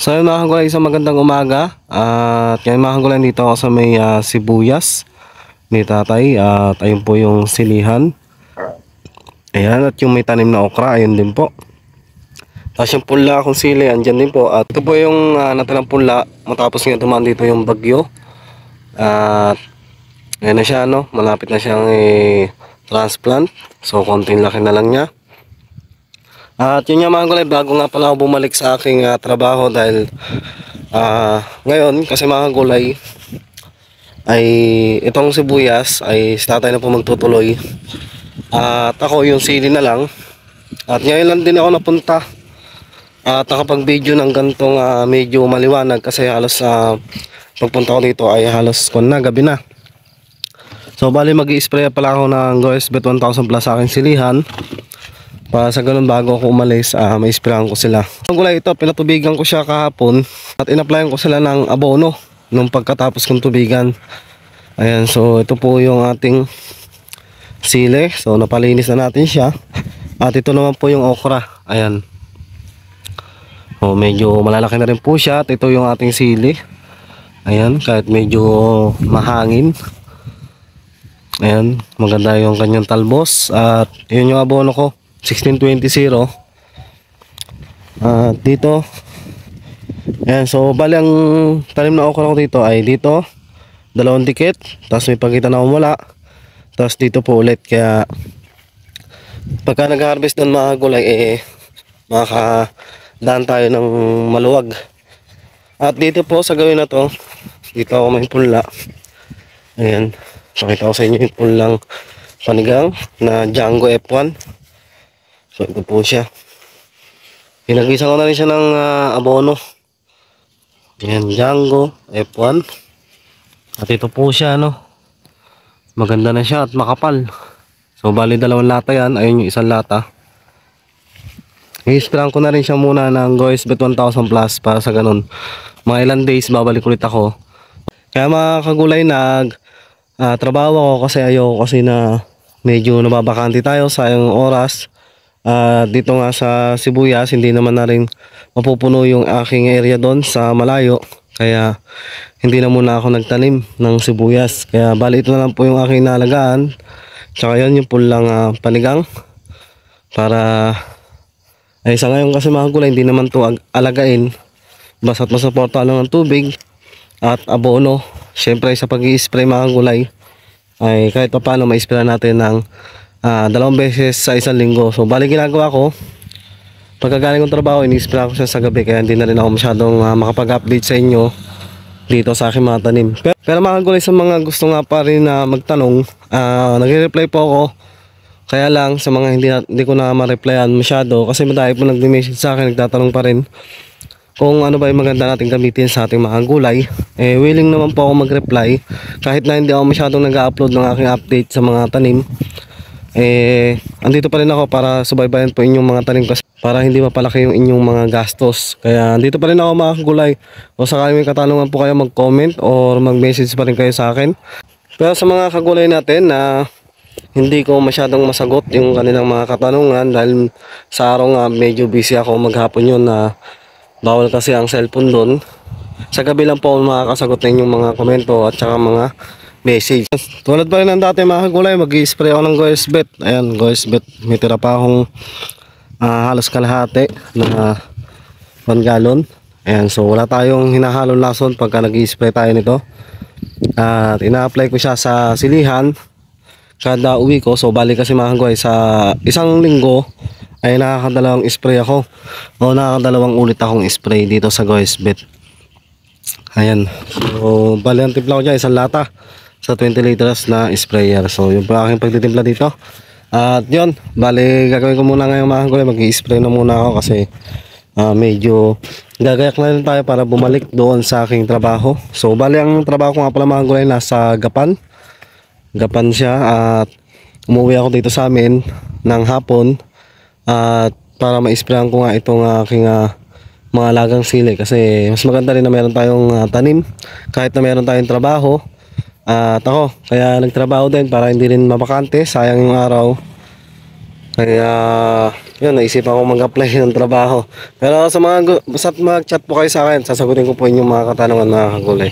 So yun mga kagulay, isang magandang umaga. At ngayon mga kagulay, dito ako sa may sibuyas ni tatay. At ayun po yung silihan. Ayan, at yung may tanim na okra, ayun din po. Tapos yung pula akong sili, andyan din po. At ito po yung natirang pula matapos nga dumaan dito yung bagyo. At ayan na siya, no? Malapit na siyang transplant. So konting laki na lang niya. At yun nga mga gulay, bago nga pala ako bumalik sa aking trabaho dahil ngayon kasi mga gulay ay itong sibuyas ay sa tatay na po magtutuloy. At ako yung sili na lang. At ngayon lang din ako napunta at nakapag video ng gantong medyo maliwanag kasi halos pagpunta ko dito ay halos gabi na. So bali mag-i-spray pala ako ng GoSbet 1000 plus sa aking silihan. Para sa ganun bago ako umalis, may sprayan ko sila. Ang gulay ito, pinatubigan ko siya kahapon at in-applyan ko sila ng abono nung pagkatapos kong tubigan. Ayan, so ito po yung ating sili. So napalinis na natin siya. At ito naman po yung okra. Ayan. O, medyo malalaki na rin po siya. At ito yung ating sili. Ayan, kahit medyo mahangin. Ayan, maganda yung kanyang talbos. At yun yung abono ko. 1620. Dito ayan, so bali ang tanim na okra ko dito ay dito dalawang dikit, tapos may pagitan na wala, tapos dito po ulit. Kaya pagka nag-harvest ng mga gulay makakadaan tayo ng maluwag. At dito po sa gawin na to, dito ako may pula. Ayan, pakita ko sa inyo yung pulang panigang na Django F1. So ito po siya. Pinag-isa ko na rin siya ng abono. Ayan, Django F1. At ito po siya, no. Maganda na siya at makapal. So bali dalawang lata yan. Ayun yung isang lata. I-sprayan ko na rin siya muna ng GoSbet 1000 plus para sa ganun. Mga ilang days babalik ulit ako. Kaya mga kagulay, trabaho ako kasi ayoko kasi na medyo nababakanti tayo, sayang oras. Dito nga sa sibuyas, hindi naman na rin mapupuno yung aking area doon sa malayo. Kaya hindi na muna ako nagtanim ng sibuyas. Kaya bali ito na lang po yung aking nalagaan. Tsaka yan yung pulang panigang. Para ay sa ngayon kasi mga gulay, hindi naman to alagain. Basta't masuporta lang ng tubig at abono. Syempre sa pag-i-spray mga gulay ay kahit pa paano ma-spray natin ng dalawang beses sa isang linggo. So bali ginagawa ko, pagkagaling kong trabaho, ini-spray ko siya sa gabi. Kaya hindi na rin ako masyadong makapag-update sa inyo dito sa aking mga tanim. Pero mga gulay, sa mga gusto nga pa rin magtanong, nagre-reply po ako. Kaya lang sa mga hindi ko na ma-replyan masyado kasi madami po nag-message sa akin, nagtatanong pa rin kung ano ba yung maganda natin gamitin sa ating mga gulay. Willing naman po ako mag-reply kahit na hindi ako masyadong nag-upload ng aking update sa mga tanim. Andito pa rin ako para subaybayan po inyong mga tanim kasi para hindi mapalaki yung inyong mga gastos. Kaya andito pa rin ako mga kagulay. O sakali may katanungan po kayo, mag-comment or mag-message pa rin kayo sa akin. Pero sa mga kagulay natin na hindi ko masyadong masagot yung kanilang mga katanungan dahil sa araw nga medyo busy ako, maghapon yun na bawal kasi ang cellphone doon. Sa gabi lang po makakasagot na yung mga komento at saka mga message. Tulad pa rin ng dati mga kagulay, mag-i-spray ako ng GoSbet. Ayan, GoSbet. May tira pa akong halos kalahati na 1 gallon. Ayan, so wala tayong hinahalong lason pagka nag-i-spray tayo nito. At ina-apply ko siya sa silihan kada uwi ko. So bali kasi mga kagulay, sa isang linggo ay nakakadalawang spray ako o nakakadalawang ulit akong spray dito sa GoSbet. Ayan, so bali ang timpla ko dyan, isang lata sa 20 liters na sprayer. So yun po aking pagtitimpla dito. At yun, bali gagawin ko muna ngayong mga kagulay, mag-i-spray na muna ako kasi medyo gagayak na rin tayo para bumalik doon sa aking trabaho. So bali ang trabaho ko nga pala mga kagulay, nasa Gapan siya. At umuwi ako dito sa amin ng hapon at para ma-sprayan ko nga itong aking mga lagang sili kasi mas maganda rin na meron tayong tanim kahit na meron tayong trabaho. At ako kaya nagtrabaho din para hindi rin mabakante, sayang yung araw. Kaya, yun, naisipan ko mag-apply ng trabaho. Pero sa mga, basta mag-chat po kayo sa akin, sasagutin ko po inyong mga katanungan mga kagulay.